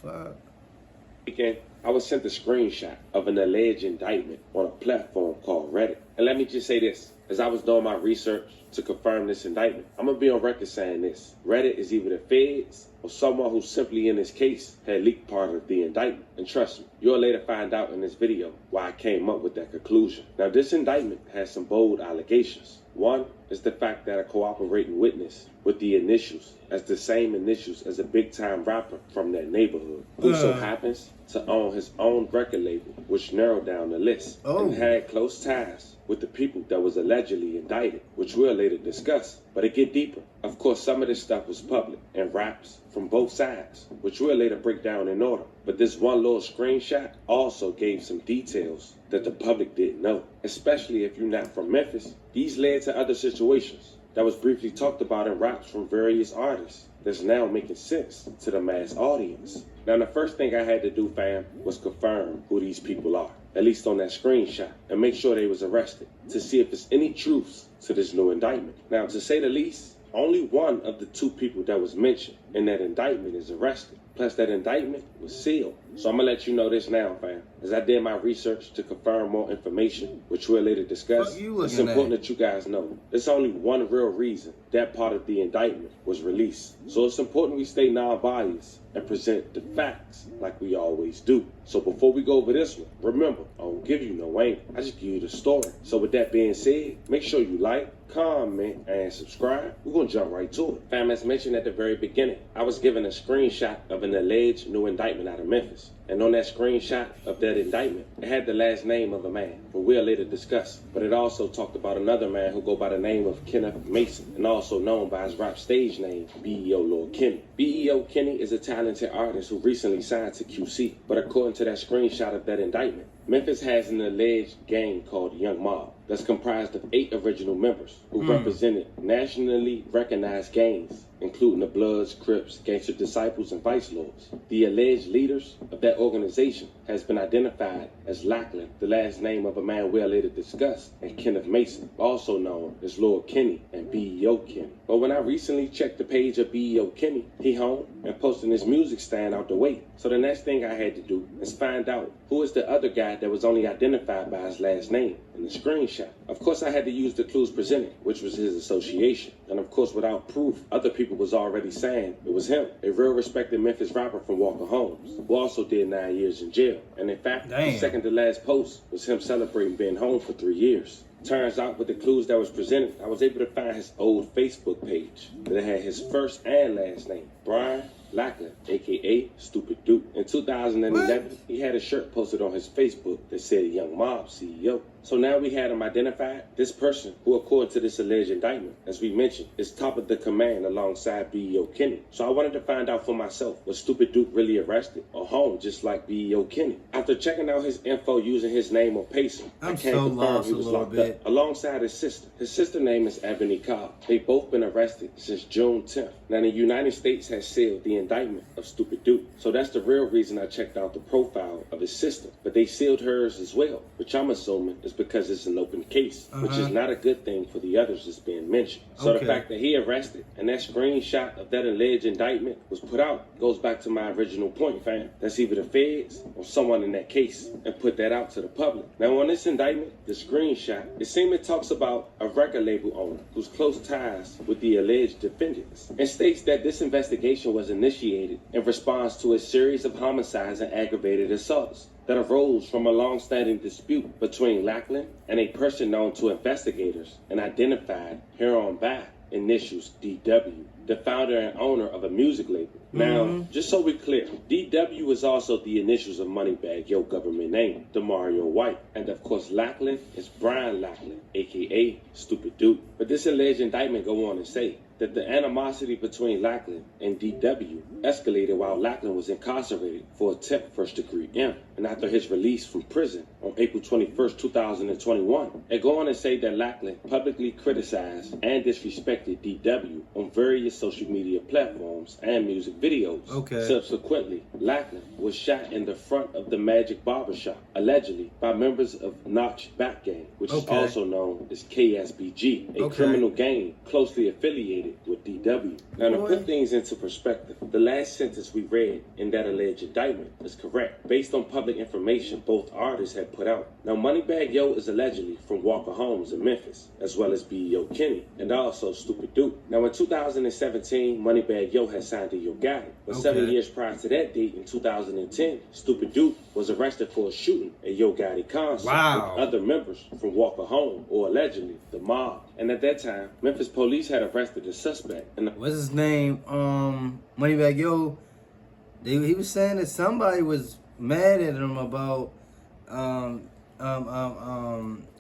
fuck? Weekend, I was sent a screenshot of an alleged indictment on a platform called Reddit. And let me just say this, as I was doing my research to confirm this indictment, I'm gonna be on record saying this. Reddit is either the feds or someone who simply in this case had leaked part of the indictment. And trust me, you'll later find out in this video why I came up with that conclusion. Now, this indictment has some bold allegations. One is the fact that a cooperating witness with the initials as the same initials as a big-time rapper from that neighborhood who so happens to own his own record label, which narrowed down the list and had close ties with the people that was allegedly indicted, which we'll later discuss. But it get deeper. Of course, some of this stuff was public and raps from both sides, which we'll later break down in order. But this one little screenshot also gave some details that the public didn't know, especially if you're not from Memphis. These led to other situations that was briefly talked about in raps from various artists that's now making sense to the mass audience. Now, the first thing I had to do, fam, was confirm who these people are, at least on that screenshot, and make sure they was arrested to see if there's any truths to this new indictment. Now, to say the least, only one of the two people that was mentioned in that indictment is arrested. Plus, that indictment was sealed. So I'm gonna let you know this now, fam. As I did my research to confirm more information, which we'll later discuss, it's important that you guys know there's only one real reason that part of the indictment was released. So it's important we stay non-biased and present the facts like we always do. So before we go over this one, remember, I don't give you no angle, I just give you the story. So with that being said, make sure you like, comment, and subscribe. We're gonna jump right to it. Fam, as mentioned at the very beginning, I was given a screenshot of an alleged new indictment out of Memphis. And on that screenshot of that indictment, it had the last name of a man, who we'll later discuss. But it also talked about another man who go by the name of Kenneth Mason, and also known by his rap stage name, B.E.O. Lil Kenny. B.E.O. Kenny is a talented artist who recently signed to QC. But according to that screenshot of that indictment, Memphis has an alleged gang called Young Mob that's comprised of 8 original members who represented nationally recognized gangs, including the Bloods, Crips, Gangster Disciples, and Vice Lords. The alleged leaders of that organization has been identified as Lackland, the last name of a man we'll later discuss, and Kenneth Mason, also known as Lord Kenny and B.E.O. Kenny. But when I recently checked the page of B.E.O. Kenny, he home and posting his music stand out the way. So the next thing I had to do is find out who is the other guy that was only identified by his last name in the screenshot. Of course, I had to use the clues presented, which was his association. And of course, without proof, other people was already saying it was him, a real respected Memphis rapper from Walker Homes, who also did 9 years in jail. And in fact, the second to last post was him celebrating being home for 3 years. Turns out with the clues that was presented, I was able to find his old Facebook page that had his first and last name, Brian Lackland, aka Stupid Duke. In 2011, he had a shirt posted on his Facebook that said Young Mob CEO. So now we had him identified. This person, who according to this alleged indictment, as we mentioned, is top of the command alongside B.E.O. Kenny. So I wanted to find out for myself, was Stupid Duke really arrested or home just like B.E.O. Kenny? After checking out his info using his name on Pacer, I can't confirm he was locked up alongside his sister. His sister name is Ebony Cobb. They've both been arrested since June 10th. Now the United States has sealed the indictment of Stupid Duke. So that's the real reason I checked out the profile of his sister. But they sealed hers as well, which I'm assuming is because it's an open case, which is not a good thing for the others that's being mentioned. So the fact that he arrested and that screenshot of that alleged indictment was put out goes back to my original point, fam. That's either the feds or someone in that case and put that out to the public. Now on this indictment, the screenshot, it seems it talks about a record label owner who's close ties with the alleged defendants and states that this investigation was initiated in response to a series of homicides and aggravated assaults that arose from a long-standing dispute between Lackland and a person known to investigators and identified here on by initials DW, the founder and owner of a music label. Now, just so we're clear, DW is also the initials of Moneybag, your government name, Demario White. And of course, Lackland is Brian Lackland, aka Stupid Duke. But this alleged indictment go on and say that the animosity between Lackland and DW escalated while Lackland was incarcerated for attempt first-degree murder. And after his release from prison on April 21st, 2021, it go on and say that Lackland publicly criticized and disrespected DW on various social media platforms and music videos. Subsequently, Lackland was shot in the front of the Magic Barbershop, allegedly by members of Notch Back Gang, which is also known as KSBG, a criminal gang closely affiliated with DW. Now, to put things into perspective, the last sentence we read in that alleged indictment is correct, based on public information both artists had put out. Now, Moneybag Yo is allegedly from Walker Homes in Memphis, as well as B.E.O. Kenny, and also Stupid Duke. Now, in 2017, Moneybag Yo had signed to Yo Gotti, but 7 years prior to that date, in 2010, Stupid Duke was arrested for a shooting at Yo Gotti concert with other members from Walker Home, or allegedly the mob. And at that time, Memphis police had arrested the suspect. What's his name? Moneybag Yo. He was saying that somebody was mad at him about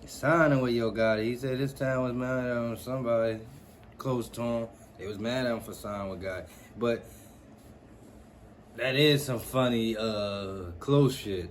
signing with Yo Gotti. He said this time was mad at him, somebody close to him. They was mad at him for signing with Gotti. But that is some funny close shit.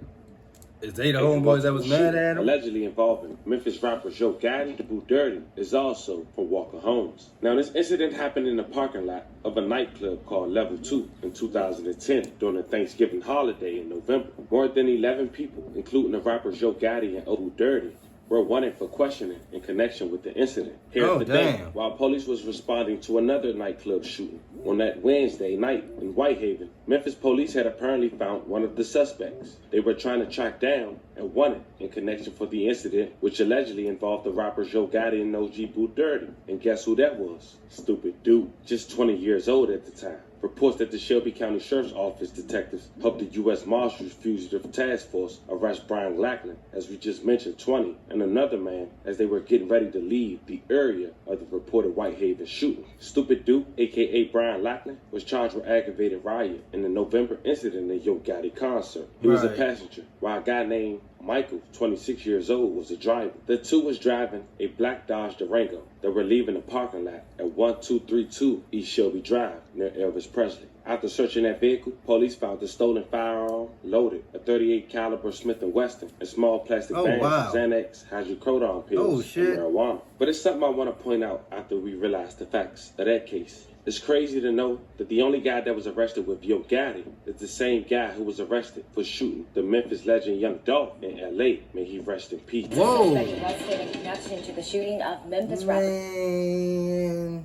Is they the homeboys that was mad at him? Allegedly involving Memphis rappers Yo Gotti, the Boo Dirty, is also from Walker Homes. Now, this incident happened in the parking lot of a nightclub called Level 2 in 2010 during the Thanksgiving holiday in November. More than 11 people, including the rappers Yo Gotti and Boo Dirty, were wanted for questioning in connection with the incident. Here's the thing. While police was responding to another nightclub shooting on that Wednesday night in Whitehaven, Memphis police had apparently found one of the suspects they were trying to track down and wanted in connection for the incident, which allegedly involved the rappers Yo Gotti and OG Boo Dirty. And guess who that was? Stupid Dude, just 20 years old at the time. Reports that the Shelby County Sheriff's Office detectives helped the U.S. Marshals Fugitive Task Force arrest Brian Lackland, as we just mentioned, 20, and another man as they were getting ready to leave the area of the reported Whitehaven shooting. Stupid Duke, a.k.a. Brian Lackland, was charged with aggravated riot in the November incident at Yo Gotti concert. He was a passenger, while a guy named Michael, 26 years old, was a driver. The two was driving a black Dodge Durango that were leaving the parking lot at 1232 East Shelby Drive near Elvis Presley. After searching that vehicle, police found the stolen firearm loaded, a .38 caliber Smith & Wesson, and small plastic bags of Xanax, hydrocodone pills, and marijuana. But it's something I want to point out after we realize the facts of that case. It's crazy to know that the only guy that was arrested with Yo Gotti is the same guy who was arrested for shooting the Memphis legend Young Dolph in L.A. May he rest in peace. Whoa! In connection to the shooting of Memphis rappers.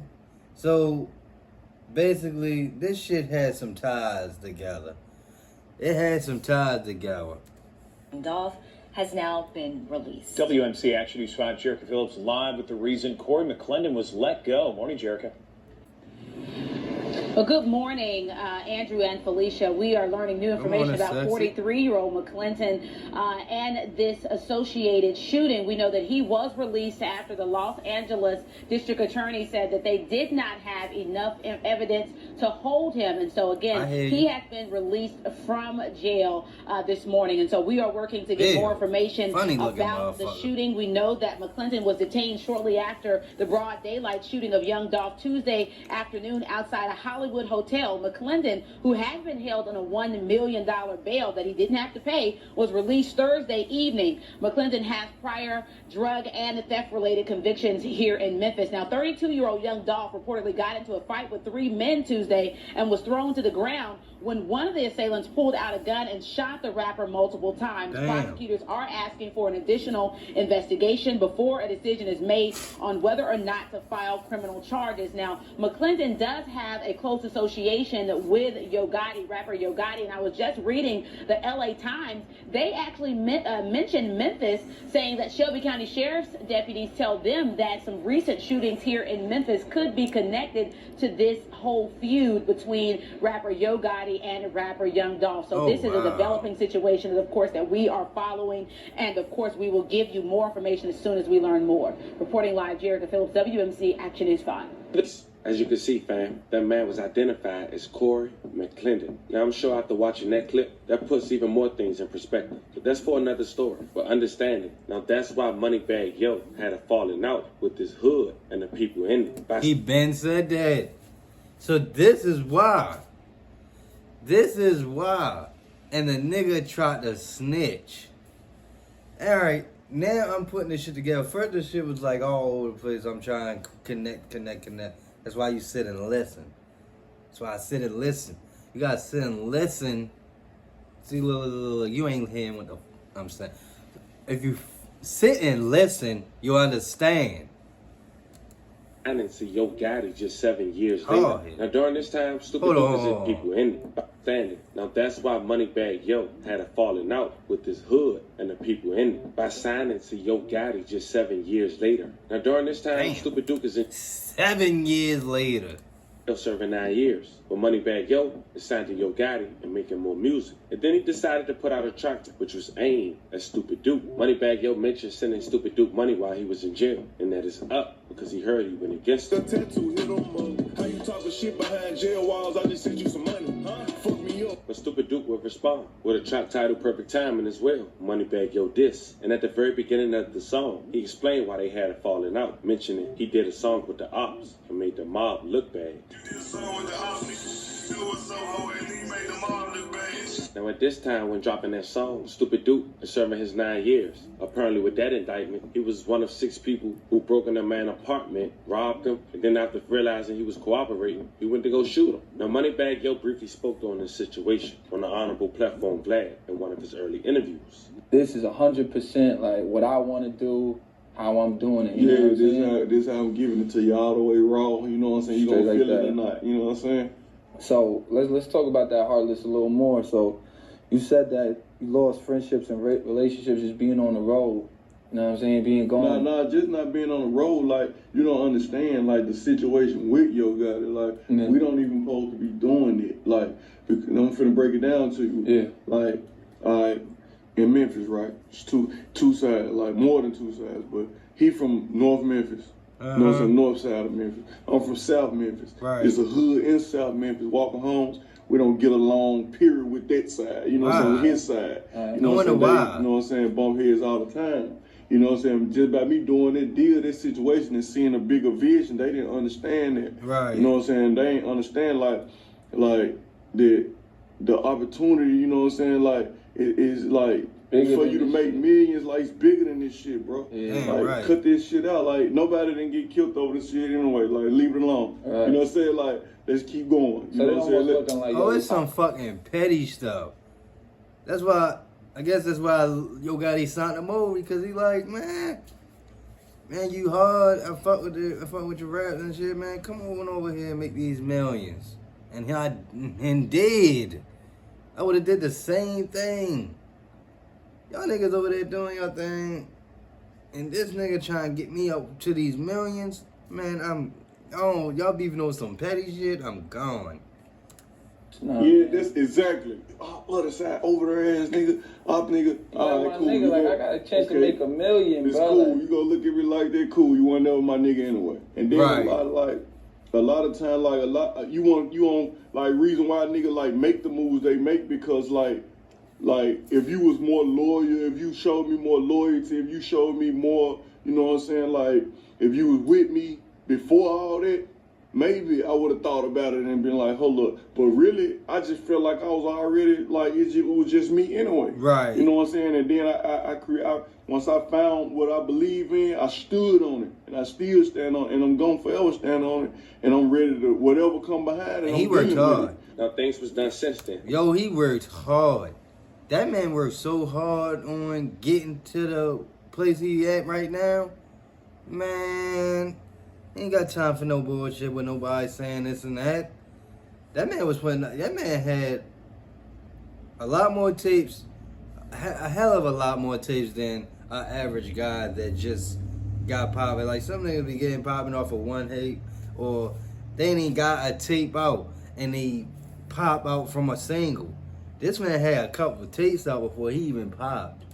So, basically, this shit had some ties together. It had some ties together. Dolph has now been released. WMC Action News 5, Jericho Phillips live with the reason Corey McClendon was let go. Morning, Jericho. Well, good morning, Andrew and Felicia. We are learning new information about 43-year-old McClendon and this associated shooting. We know that he was released after the Los Angeles District Attorney said that they did not have enough evidence to hold him. And so, again, he has been released from jail this morning. And so we are working to get more information about the shooting. We know that McClendon was detained shortly after the broad daylight shooting of Young Dolph Tuesday afternoon outside a Hollywood hotel. McClendon, who had been held on a $1 million bail that he didn't have to pay, was released Thursday evening. McClendon has prior drug and theft-related convictions here in Memphis. Now, 32-year-old Young Dolph reportedly got into a fight with 3 men Tuesday and was thrown to the ground when one of the assailants pulled out a gun and shot the rapper multiple times. Prosecutors are asking for an additional investigation before a decision is made on whether or not to file criminal charges. Now, McClendon does have a close association with Yo Gotti, rapper Yo Gotti, and I was just reading the LA Times. They actually mentioned Memphis, saying that Shelby County Sheriff's deputies tell them that some recent shootings here in Memphis could be connected to this whole feud between rapper Yo Gotti and rapper Young Dolph. So this is a developing situation, of course, that we are following, and of course we will give you more information as soon as we learn more. Reporting live, Jericho Phillips, WMC Action News 5. As you can see, fam, that man was identified as Corey McClendon. Now, I'm sure after watching that clip, that puts even more things in perspective. But that's for another story. But understanding, now that's why Moneybag Yo had a falling out with this hood and the people in it. He been said that. So this is why. This is why. And the nigga tried to snitch. Alright, now I'm putting this shit together. First, this shit was like all over the place. I'm trying to connect. That's why you sit and listen. That's why I sit and listen. You gotta sit and listen. See, look, you ain't hearing what the I'm saying. If you sit and listen, you understand. to Yo Gotti just 7 years Oh, later. yeah. Now during this time, Stupid Hold Duke was on. in people ending. Standing. Now that's why Moneybag Yo had a falling out with his hood and the people ending by signing to Yo Gotti just 7 years later. Now during this time, Damn. Stupid Duke is in 7 years later. serving 9 years. But Moneybag Yo is signed to Yo Gotti and making more music. And then he decided to put out a track which was aimed at Stupid Duke. Moneybag Yo mentioned sending Stupid Duke money while he was in jail, and that is up because he heard he went against him. Tattoo hit on how you talking shit behind jail walls? I just sent you some money, huh? Fuck me up. But Stupid Duke would respond with a track titled Perfect Timing as well, Moneybag Yo Diss. And at the very beginning of the song, he explained why they had a falling out, mentioning he did a song with the ops and made the mob look bad. You did a song with the ops, it was so hoe, and he made the mob look bad. Now at this time when dropping that song, Stupid Duke is serving his 9 years. Apparently with that indictment, he was one of 6 people who broke in a man's apartment, robbed him, and then after realizing he was cooperating, he went to go shoot him. Now Moneybag Yo briefly spoke on this situation on the Honorable Platform Vlad in one of his early interviews. This is 100% like what I want to do, how I'm doing it. You know what I'm saying? this how I'm giving it to you all the way raw. You know what I'm saying? You Straight gonna like feel it that. or not? You know what I'm saying? So let's talk about that Heartless a little more. So you said that you lost friendships and relationships just being on the road. You know what I'm saying? Being gone. Nah, just not being on the road. Like, you don't understand, like, the situation with Yo Gotti. Like, Yeah. we don't even supposed to be doing it. Like, because I'm finna break it down to you. Yeah. Like, in Memphis, right? It's two sides, like more than 2 sides. But he from North Memphis. You know what I'm saying? North side of Memphis. I'm from South Memphis. Right. It's a hood in South Memphis. Walking homes, we don't get along, period, with that side. You know what I'm saying? Wow. His side. You know I what I'm wonder saying? why. You know what I'm saying? Bump heads all the time. You know what I'm saying? Just by me doing that deal, that situation, and seeing a bigger vision, they didn't understand that. Right. You know what I'm saying? They ain't understand like the opportunity. You know what I'm saying? Like it is like Bigger for than you to this make shit. millions. Like it's bigger than this shit, bro. Yeah. Damn, Like right. cut this shit out. Like nobody didn't get killed over this shit anyway. Like leave it alone. Right. You know what I'm saying? Like let's keep going. You So know they what I'm almost saying? looking like Oh, yo, it's some fucking petty stuff. That's why, I guess that's why Yo Gotti signed him over, because he like, man, you hard. I fuck with your rap and shit, man. Come on over here and make these millions. And I did. I would have did the same thing. Y'all niggas over there doing your thing, and this nigga trying to get me up to these millions, man. Y'all beefing over some petty shit. I'm gone. Nah, Yeah, man. that's exactly. Other side, over their ass, nigga. Up, nigga. Yeah, All my right, cool. nigga, You like go- I got a chance to okay. make $1 million, It's bro. cool. Like, You gonna look at me like that? Cool. You want to know my nigga anyway. And then Right. a lot of time, like you want like reason why nigga like make the moves they make because like if you was more loyal, if you showed me more loyalty, if you showed me more, you know what I'm saying, like if you was with me before all that, maybe I would have thought about it and been like, hold up. But really, I just felt like I was already like it was just me anyway. Right. You know what I'm saying? And then I once I found what I believe in, I stood on it, and I still stand on it, and I'm gonna forever stand on it, and I'm ready to whatever come behind it. And he I'm worked dealing with hard. it. Now things was done since then. Yo, he worked hard. That man worked so hard on getting to the place he at right now. Man, he ain't got time for no bullshit with nobody saying this and that. That man had a lot more tapes, a hell of a lot more tapes than an average guy that just got popping. Like some niggas be getting popping off of one tape, or they ain't even got a tape out and they pop out from a single. This man had a couple of tapes out before he even popped.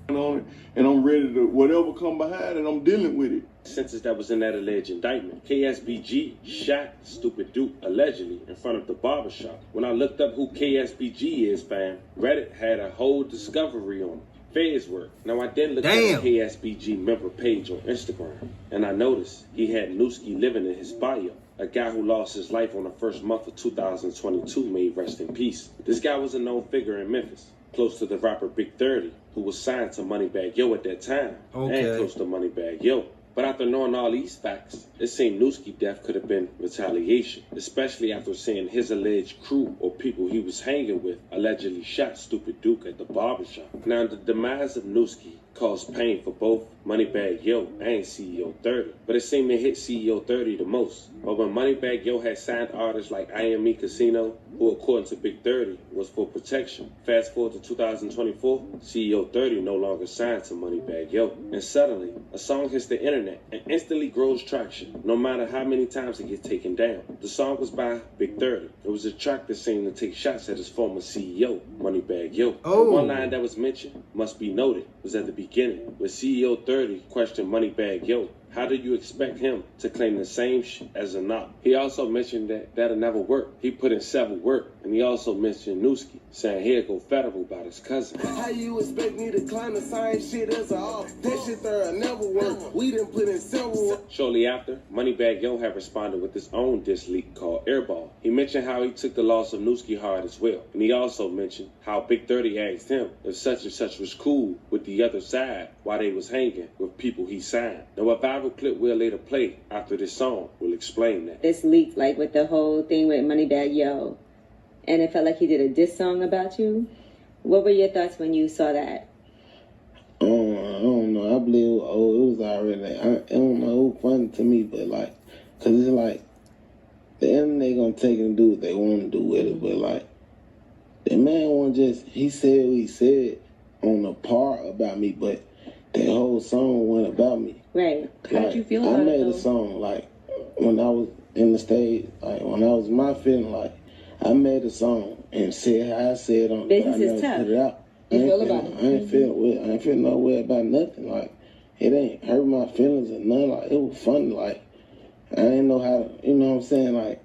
On it, and I'm ready to whatever come behind it. I'm dealing with it. Census that was in that alleged indictment. KSBG shot Stupid Duke allegedly in front of the barbershop. When I looked up who KSBG is, fam, Reddit had a whole discovery on him. Feds work. Now I then looked Damn. at the KSBG member page on Instagram, and I noticed he had Newski living in his bio. A guy who lost his life on the first month of 2022 may rest in peace. This guy was a known figure in Memphis, close to the rapper Big 30, who was signed to Moneybag Yo at that time, Okay. and close to Moneybag Yo. But after knowing all these facts, it seemed Newski death could have been retaliation, especially after seeing his alleged crew or people he was hanging with allegedly shot Stupid Duke at the barbershop. Now, the demise of Newski caused pain for both Moneybag Yo and CEO 30, but it seemed to hit CEO 30 the most. But when Moneybag Yo had signed artists like IME Casino, who according to Big 30 was for protection, fast forward to 2024, CEO 30 no longer signed to Moneybag Yo, and suddenly a song hits the internet and instantly grows traction, no matter how many times it gets taken down. The song was by Big 30. It was a track that seemed to take shots at his former CEO, Moneybag Yo. Oh. The one line that was mentioned, must be noted, was at the beginning, where CEO 30 questioned Moneybag Yo, how do you expect him to claim the same as a knock? He also mentioned that that'll never work. He put in several work, and he also mentioned Newski, saying he'll go federal about his cousin. How you expect me to climb the same shit as a off? That shit there never work. We done put in several. Shortly after, Moneybag Yo had responded with his own diss leak called Airball. He mentioned how he took the loss of Newski hard as well, and he also mentioned how Big 30 asked him if such and such was cool with the other side while they was hanging with people he signed. Now, a viral clip we'll later play after this song will explain that. This leaked like with the whole thing with Moneybag Yo, and it felt like he did a diss song about you. What were your thoughts when you saw that? I don't know. I believe it was already. I don't know. It was funny to me, but like, cause it's like the internet gonna take and do what they want to do with it, but like the man won't just. He said what he said on the part about me, but the whole song went about me. Right. How Like, did you feel about it? I made a song like when I was in the stage, like when I was my feeling, like I made a song and said how I said on it. Business but I is never tough. put it out. You feel about it? I ain't feel no way about nothing. Like it ain't hurt my feelings or nothing. Like it was funny. Like I ain't know how to, you know what I'm saying? Like,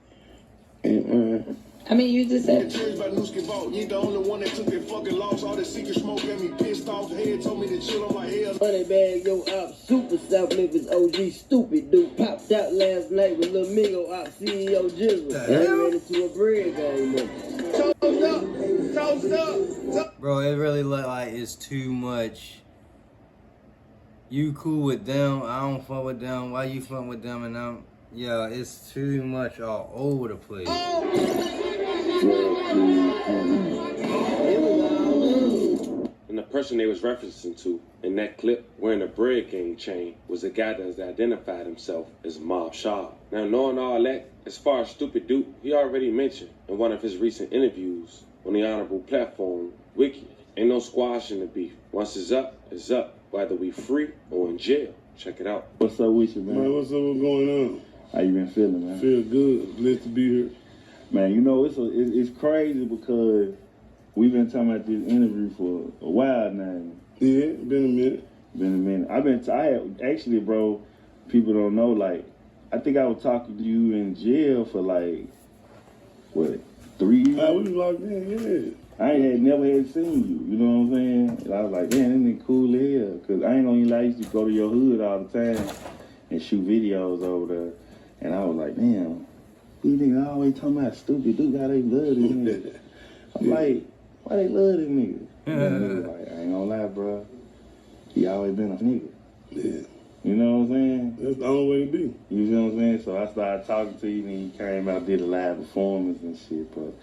I mean, you just said. By Newski Vault. You the only one that took that fucking loss. All the secret smoke got me pissed off. Head told me to chill. I'm like, hell. Moneybag Yo op, super South Memphis OG, stupid dude. Popped out last night with Lil Mingo op, CEO Jizzle. Ain't ready to a bread game. Toast up. Bro, it really look like it's too much. You cool with them, I don't fuck with them. Why you fuck with them and them? Yeah, it's too much all over the place. And the person they was referencing to in that clip wearing a bread gang chain was a guy that identified himself as Mob Shaw. Now, knowing all that, as far as Stupid Duke, he already mentioned in one of his recent interviews on the honorable platform, Wiki, ain't no squashing the beef. Once it's up, whether we free or in jail. Check it out. What's up with you, man? What's up? What's going on? how you been feeling, man? Feel good. Blessed to be here. Man, you know, it's crazy because we've been talking about this interview for a while now. Yeah, been a minute. I had actually, bro, people don't know, like, I think I was talking to you in jail for like, what, 3 years? I was locked in, yeah. I had never had seen you, you know what I'm saying? And I was like, man, this nigga cool as hell. Because I ain't gonna lie, I used to go to your hood all the time and shoot videos over there. And I was like, damn, these niggas always talking about Stupid Duke, how they love this nigga. I'm like, why they love this nigga? And the nigga like, I ain't gonna lie, bro. He always been a nigga. Yeah. You know what I'm saying? That's the only way to be. You know what I'm saying? So I started talking to you, and you came out, did a live performance and shit. But,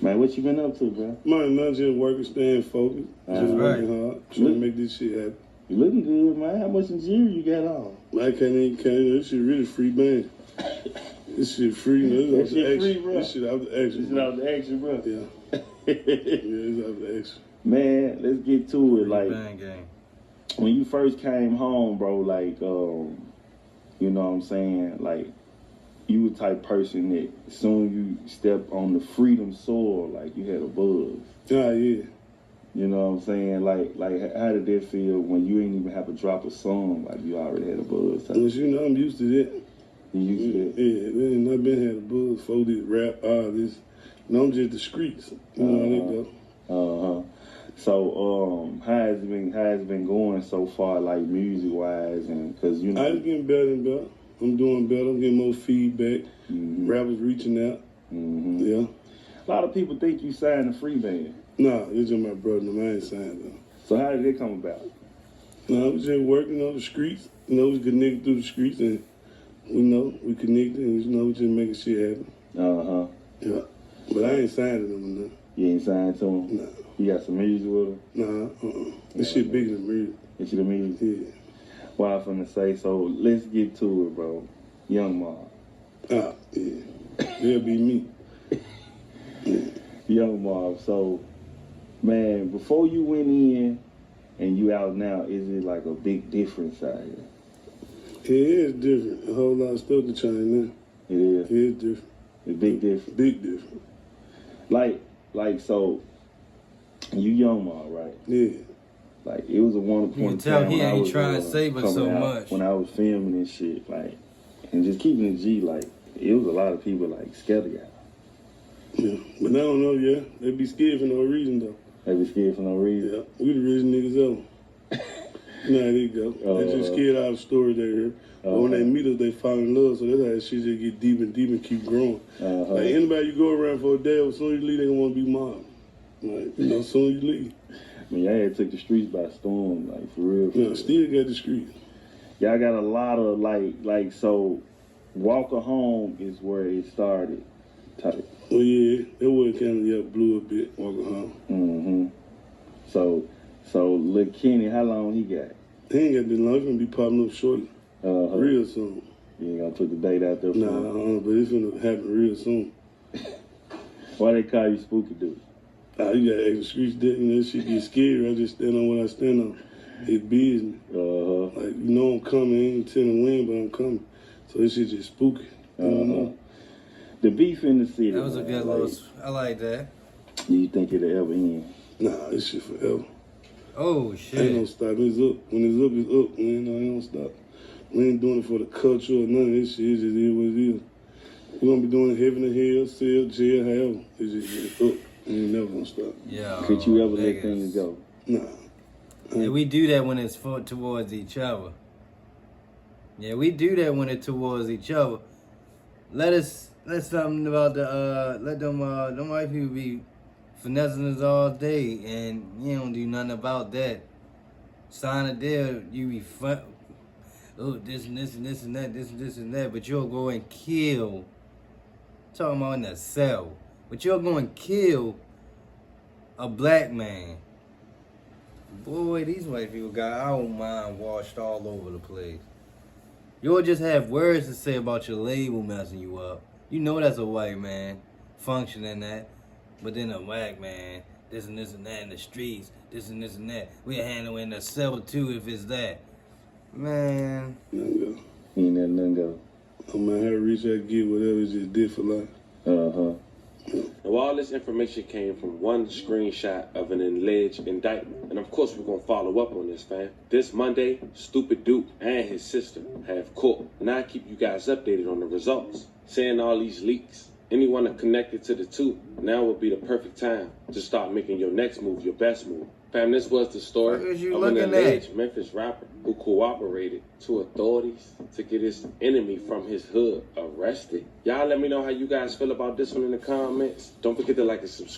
man, what you been up to, bro? Man, not just working, staying focused. Just working hard, trying to make this shit happen. You looking good, man. How much in jewelry you got on? I can't even this shit really free, man. This shit free, man. That shit free, bro. This shit out the action. This is out the action, bro. Yeah. Yeah, it's out the action. Man, let's get to it. Like, Bang gang. when you first came home, bro, like, you know what I'm saying? Like, you the type person that as soon as you step on the freedom soil, like, you had a buzz. Ah, yeah. You know what I'm saying? Like, how did that feel when you ain't even have to drop a song, like you already had a buzz? But you know, I'm used to that. You used to that? Yeah, man, I've been had a buzz for this rap, this. No, I'm just the streets. You know how they go. So, how has it been going so far, like music wise, and because you know, I just getting better and better. I'm doing better. I'm getting more feedback. Rappers reaching out. Yeah. A lot of people think you signed a free band. Nah, it's just my brother. I ain't signed though. So how did it come about? No, I was just working on the streets. You know, we connected through the streets, and we connected, and we just making shit happen. Yeah. But I ain't signed to them or nothing. You ain't signed to them? Nah. You got some music with them? Nah, This shit bigger than music. It's your music? Yeah. Well, I was gonna say, so let's get to it, bro. Young Mob. Ah, yeah. That'll be me. Young Mob. So, man, before you went in and you out now, is it like a big difference out here? It is different. A whole lot of stuff to change now. It is? It is different. It's big difference? Big difference. Like, so, you Young Mob, right? Yeah. Like, it was a wonderful You can tell he ain't trying to save us so much. When I was filming and shit, like, and just keeping it G, like, it was a lot of people, like, scared of y'all. Yeah, but I don't know, yeah. They be scared for no reason, though. They be scared for no reason? Yeah, we the richest niggas ever. Nah, there you go. They just scared out of stories they heard. But when they meet us, they fall in love, so that's how that shit just get deep and deep and keep growing. Like, anybody you go around for a day, as soon as you leave, they gonna want to be mobbed. Like, you know, as soon as you leave. I mean, y'all had took the streets by storm, like, for real. Yeah, still got the streets. Y'all got a lot of, like, so, Walker Home is where it started, type. Oh, yeah, that would kind of, blew a bit, Walker Home. Mm-hmm. So, Lil Kenny, how long he got? He ain't got that long. He's gonna be popping up shortly. Real soon. You ain't gonna put the date out there for Nah, but it's gonna happen real soon. Why they call you Spooky Dude? You got extra streets, you know, that shit get scary. I just stand on what I stand on. It's business. Like, you know I'm coming. I ain't telling when, but I'm coming. So this shit just spooky. The beef in the city. That was a good little. I like that. Do you think it'll ever end? Nah, this shit forever. Oh shit. Ain't no stop. It's up. When it's up, it's up. You know, ain't no stop. We ain't doing it for the culture or none of this shit. It just is what it is. We're gonna be doing it heaven and hell, cell, jail, however. It's just up. We ain't never gonna stop. Yeah. Could you ever let things go? Nah. Yeah, we do that when it's towards each other. Yeah, we do that when it's towards each other. Let's something about the let them white people be finessing us all day, and you don't do nothing about that. Sign a deal, you be this and this and this and that, this and this and that, but you'll go and kill. Talking about in the cell, but you'll go and kill a black man. Boy, these white people got our own mind washed all over the place. You'll just have words to say about your label messing you up. You know that's a white man functioning that. But then a black man, this and that in the streets, this and that. We'll handle in the cell too if it's that. Man. Nothing go. Ain't nothing go. No matter how rich I get, whatever, it's just did for life. Now, all this information came from one screenshot of an alleged indictment. And of course, we're going to follow up on this, fam. This Monday, Stupid Duke and his sister have court. And I'll keep you guys updated on the results. Saying all these leaks, anyone connected to the two, now would be the perfect time to start making your next move your best move. Fam, this was the story of an alleged Memphis rapper who cooperated to authorities to get his enemy from his hood arrested. Y'all let me know how you guys feel about this one in the comments. Don't forget to like and subscribe.